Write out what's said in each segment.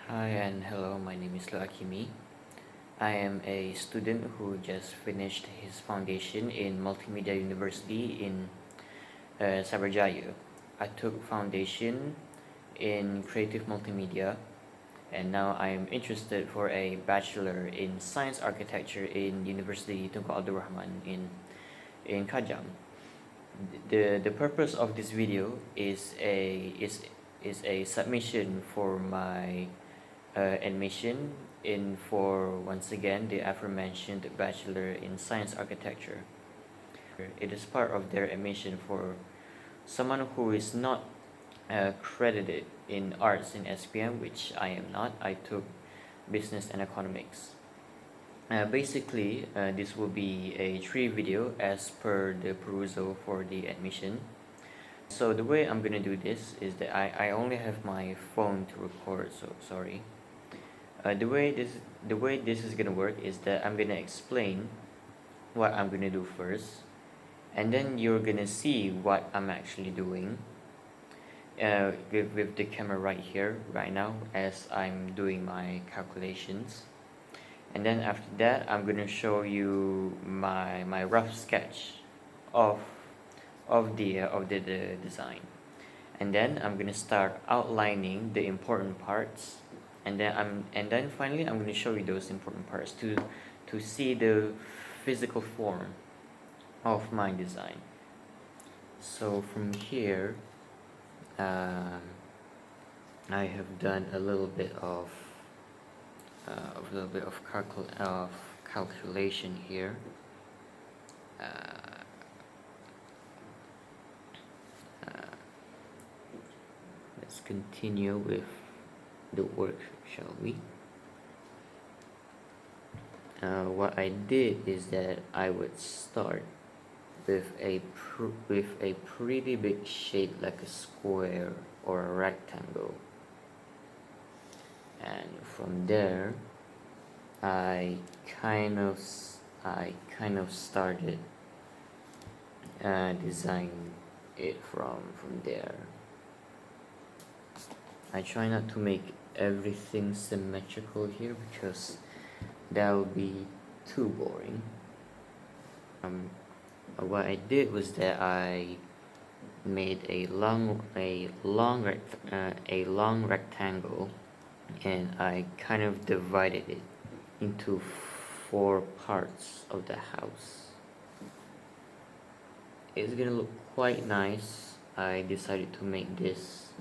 Hi and hello, my name is Luth Hakimi. I am a student who just finished his foundation in Multimedia University in Cyberjaya. I took foundation in creative multimedia and now I am interested for a bachelor in science architecture in University Tunku Abdul Rahman in Kajang. The purpose of this video is a submission for my admission in for once again the aforementioned Bachelor in Science Architecture. It is part of their admission for someone who is not credited in arts in SPM, which I am not. I took business and economics. Basically, this will be a 3 video as per the perusal for the admission. So the way I'm gonna do this is that I only have my phone to record, so sorry. The way this is gonna work is that I'm gonna explain what I'm gonna do first, and then you're gonna see what I'm actually doing with the camera right here right now as I'm doing my calculations. And then after that I'm gonna show you my rough sketch of the design, and then I'm gonna start outlining the important parts, and then finally I'm gonna show you those important parts to see the physical form of my design. So from here I have done a little bit of calculation here. Let's continue with the work, shall we? What I did is that I would start with a pretty big shape like a square or a rectangle, and from there I kind of started designing it from there. I try not to make everything symmetrical here because that would be too boring. What I did was that I made a long rectangle, and I kind of divided it into 4 parts of the house. It's gonna look quite nice. I decided to make this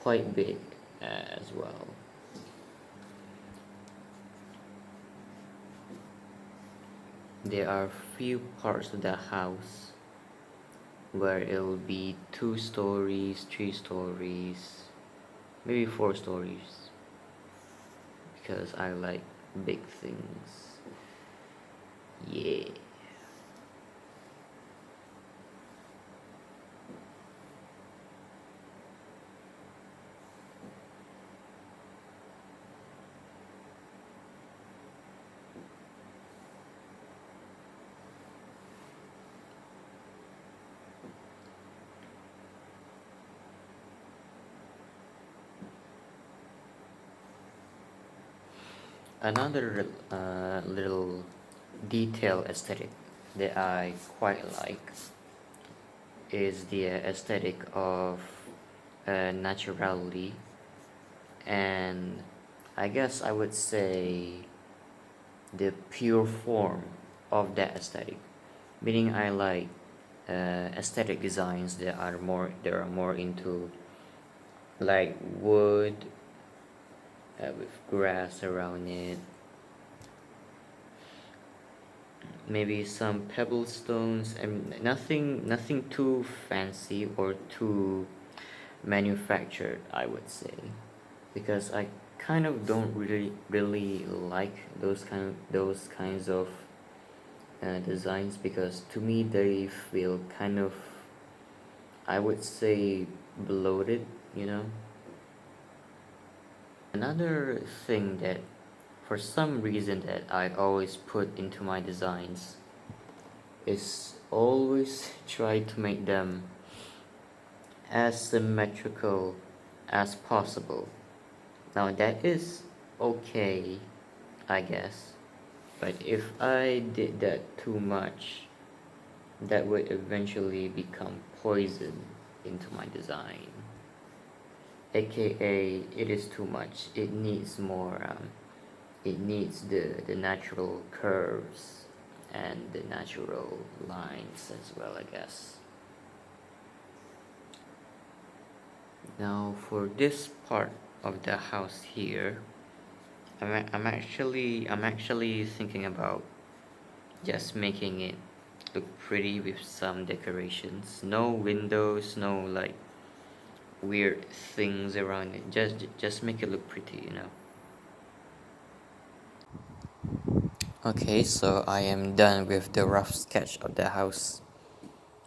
quite big as well. There are few parts of the house where it will be 2 stories, 3 stories, maybe 4 stories, because I like big things. Yeah. Another little detail aesthetic that I quite like is the aesthetic of naturality, and I guess I would say the pure form of that aesthetic, meaning I like aesthetic designs that are more into like wood with grass around it, maybe some pebble stones, and nothing too fancy or too manufactured, I would say, because I kind of don't really like those kinds of designs, because to me they feel kind of, I would say, bloated, you know. Another thing that for some reason that I always put into my designs is always try to make them as symmetrical as possible. Now that is okay, I guess. But if I did that too much, that would eventually become poison into my design. AKA, it is too much. It needs more, it needs the natural curves and the natural lines as well, I guess. Now for this part of the house here, I'm actually thinking about just making it look pretty with some decorations. No windows, no like weird things around it. Just make it look pretty. Okay, so I am done with the rough sketch of the house.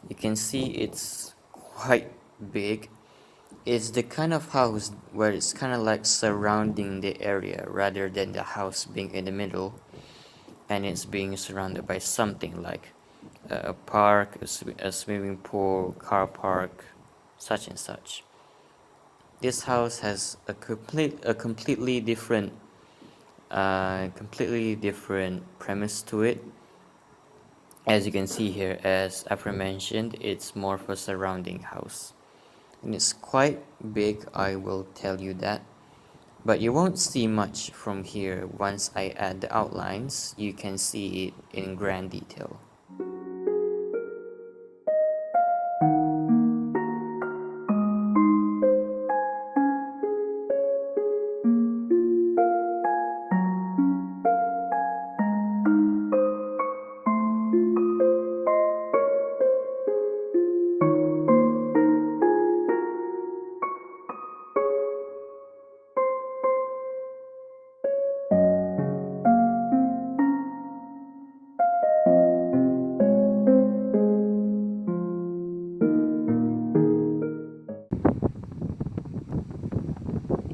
You can see it's quite big. It's the kind of house where it's kind of like surrounding the area rather than the house being in the middle and it's being surrounded by something like a park, a swimming pool, car park, such and such. This house has a completely different premise to it. As you can see here, as aforementioned, it's more of a surrounding house. And it's quite big, I will tell you that. But you won't see much from here. Once I add the outlines, you can see it in grand detail.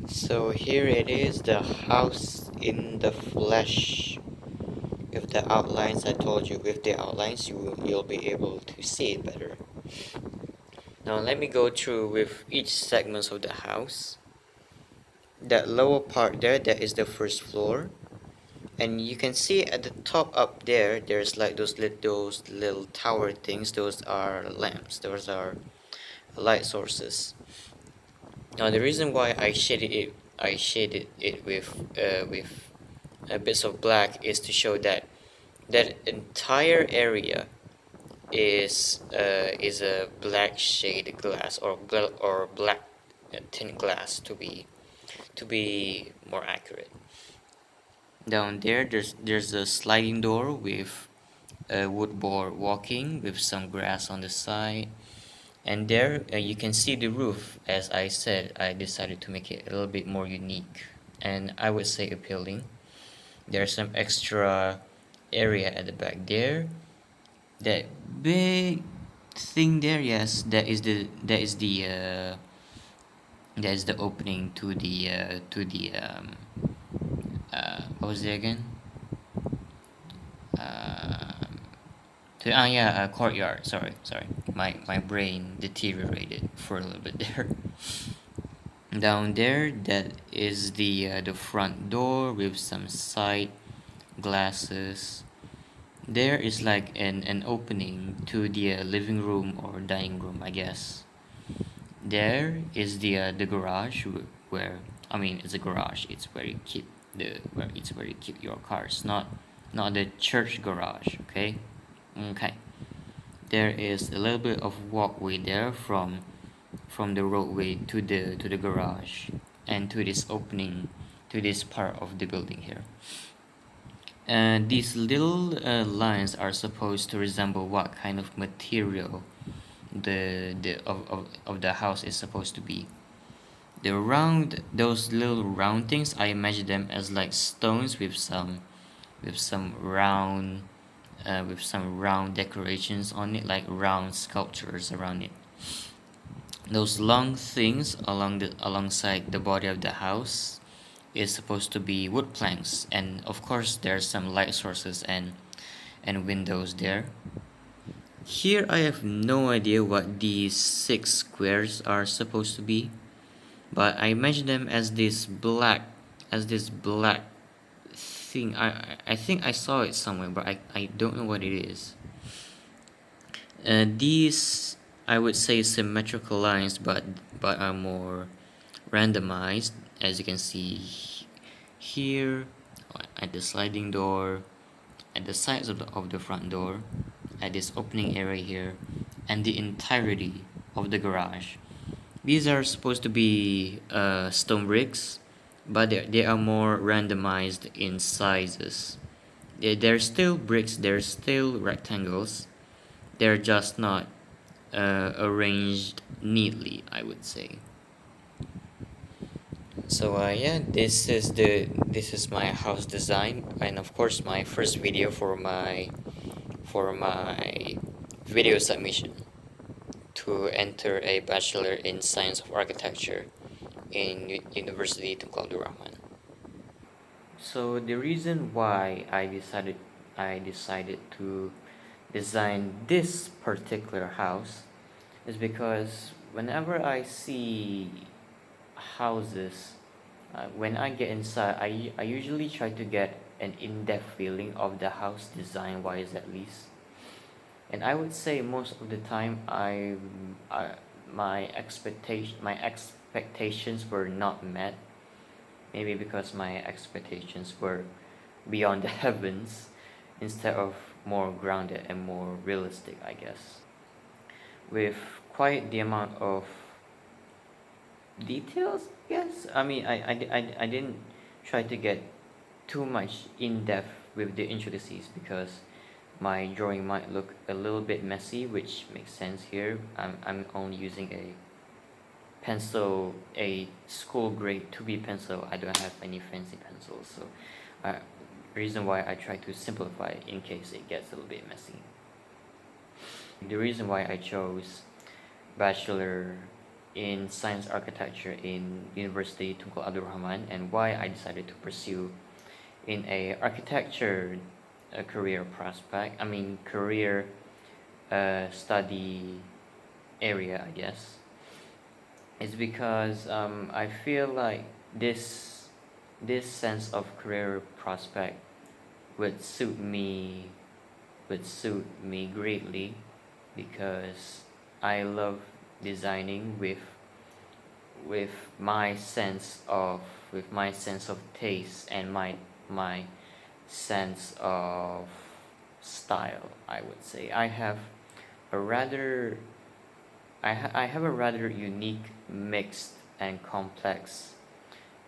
So here it is, the house in the flesh. With the outlines, I told you, with the outlines you'll be able to see it better. Now let me go through with each segment of the house. That lower part there, that is the first floor. And you can see at the top up there, there's like those little tower things. Those are lamps. Those are light sources. Now the reason why I shaded it with a bits of black is to show that that entire area is a black shade glass or black tint glass to be more accurate. Down there, there's a sliding door with a wood board walking with some grass on the side. And there you can see the roof. As I said, I decided to make it a little bit more unique and I would say appealing. There's some extra area at the back there. That big thing there, yes, that is the opening to the what was it again? Courtyard. Sorry. My brain deteriorated for a little bit there. Down there, that is the front door with some side glasses. There is like an opening to the living room or dining room, I guess. There is the garage where, I mean, it's a garage. It's where you keep your cars, not the church garage. Okay. There is a little bit of walkway there from the roadway to the garage and to this opening to this part of the building here. These little lines are supposed to resemble what kind of material of the house is supposed to be. Those little round things, I imagine them as like stones with some round decorations on it, like round sculptures around it. Those long things alongside the body of the house is supposed to be wood planks, and of course there's some light sources and windows there. Here I have no idea what these 6 squares are supposed to be. but I imagine them as this black thing. I think I saw it somewhere, but I don't know what it is. These, I would say, symmetrical lines, but are more randomized, as you can see here at the sliding door, at the sides of the front door, at this opening area here, and the entirety of the garage. These are supposed to be stone bricks, but they are more randomized in sizes. They're still bricks, they're still rectangles, they're just not arranged neatly, I would say. So yeah, this is my house design, and of course my first video for my video submission to enter a Bachelor in Science of Architecture in University Tunku Abdul Rahman. So the reason why I decided to design this particular house is because whenever I see houses, when I get inside, I usually try to get an in-depth feeling of the house design wise at least. And I would say most of the time my expectations were not met. Maybe because my expectations were beyond the heavens instead of more grounded and more realistic, I guess. With quite the amount of details, yes. I mean, I didn't try to get too much in depth with the intricacies because my drawing might look a little bit messy, which makes sense here. I'm only using a pencil, a school grade 2B pencil. I don't have any fancy pencils, so reason why I try to simplify it in case it gets a little bit messy. The reason why I chose Bachelor in Science Architecture in University Tunku Abdul Rahman, and why I decided to pursue in a architecture career prospect, career study area, I guess, is because I feel like this sense of career prospect would suit me greatly because I love designing with my sense of taste and my sense of style, I would say. I have a rather unique, mixed and complex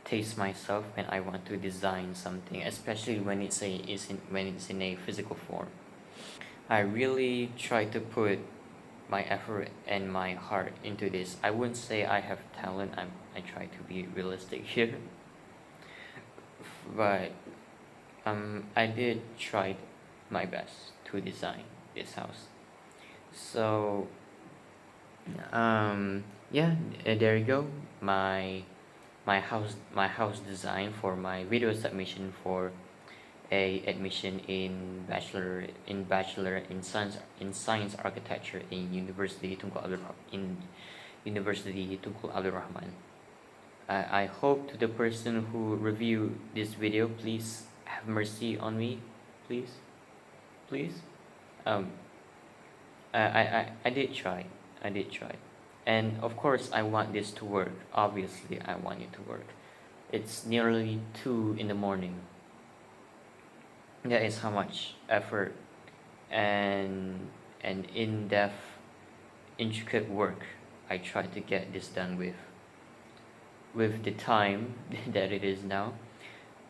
taste myself when I want to design something, especially when it's in a physical form. I really try to put my effort and my heart into this. I wouldn't say I have talent. I try to be realistic here, but I did try my best to design this house. So yeah, there you go. My house design for my video submission for a admission in bachelor in science architecture in University Tunku Abdul Rahman. I hope to the person who reviewed this video, please have mercy on me, please. um I did try. And of course I want this to work. Obviously I want it to work. It's nearly 2 in the morning. That is how much effort and in-depth, intricate work I tried to get this done with the time that it is now.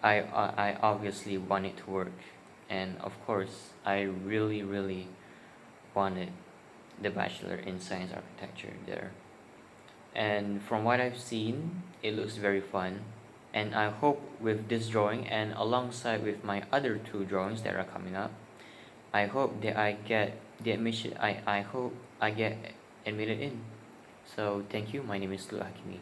I obviously want it to work, and of course I really wanted the Bachelor in Science Architecture there. And from what I've seen, it looks very fun. And I hope with this drawing and alongside with my other 2 drawings that are coming up, I hope that I get the admission. I hope I get admitted in. So thank you. My name is Luth Hakimi.